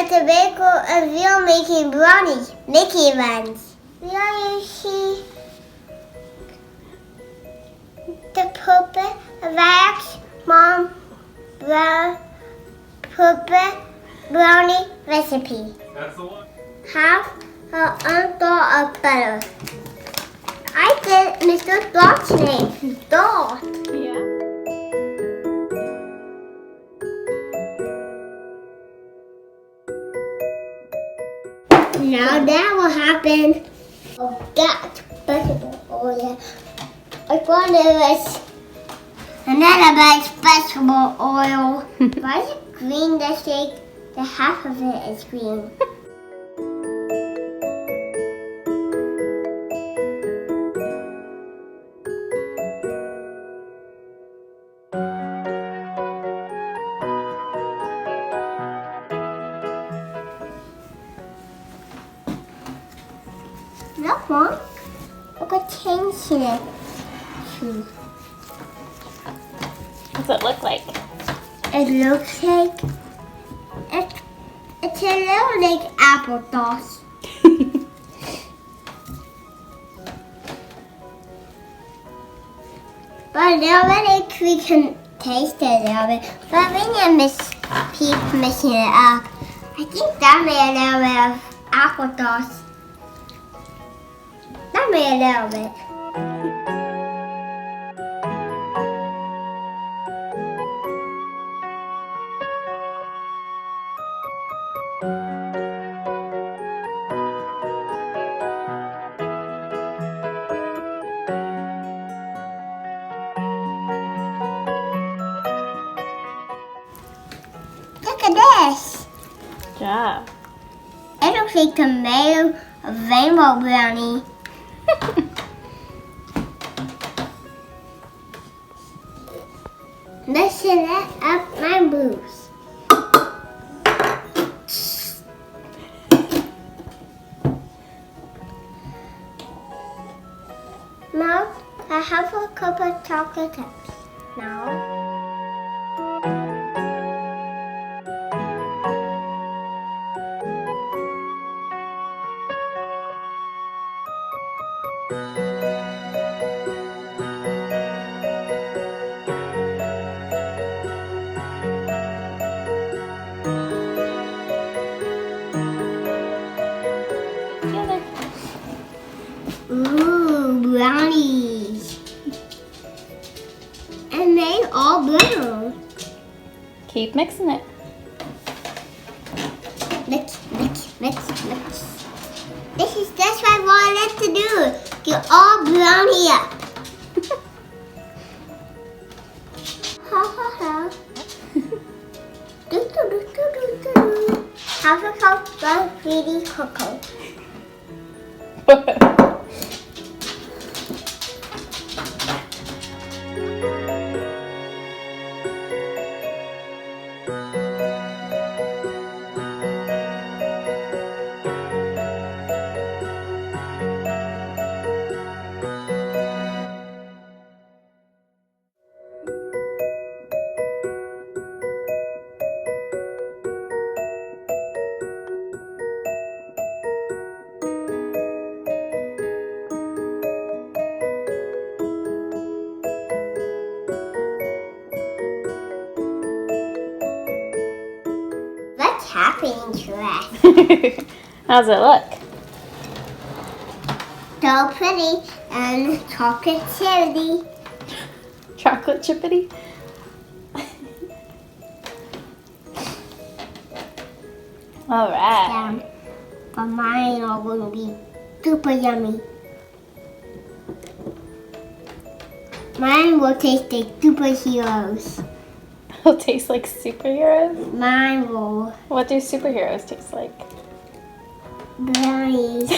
at the baker and we are making brownies, Mickey ones. Now you see the purple wax, Mom, purple brownie recipe. That's the one. Half an doll of butter. I did Mr. Dot's name. Dot. Yeah. Now that will happen. Oh, that vegetable oil. I got this. Another bag vegetable oil. Why is it green? The shake. The half of it is green. Look, Mom. Look at change in it. What's it look like? It looks like it's a little like applesauce. But a little bit like we can taste it a little bit. But we need to keep mixing it up. I think that made a little bit of applesauce. That made a little bit. Look at this. Good job. It looks like tomato rainbow brownie. Mixing it up my boobs. Now I have a cup of chocolate chips. Now. Ooh, brownies. And they all blue. Keep mixing it. Mix, mix, mix, mix. That's what I wanted to do. Get all brownie up. Ha ha ha. Do do do do do do. Have a cup of sweetie cocoa. What's happening to us? How's it look? So pretty and chocolate chili. Chocolate chippity? All right. But mine are going to be super yummy. Mine will taste like superheroes. It'll taste like superheroes? Mine will. What do superheroes taste like? Brownies.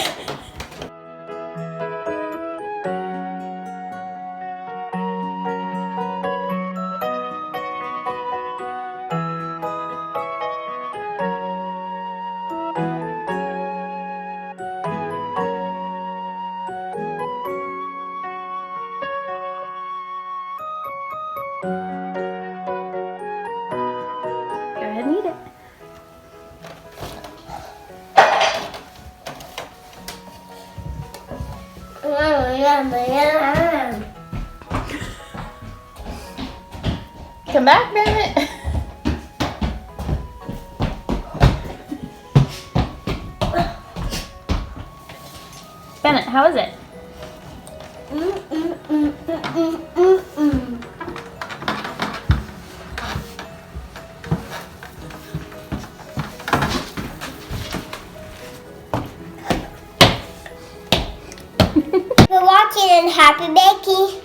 Go ahead and eat it. yum. Come back, Bennett. Bennett, how is it? We're watching in Happy Baking.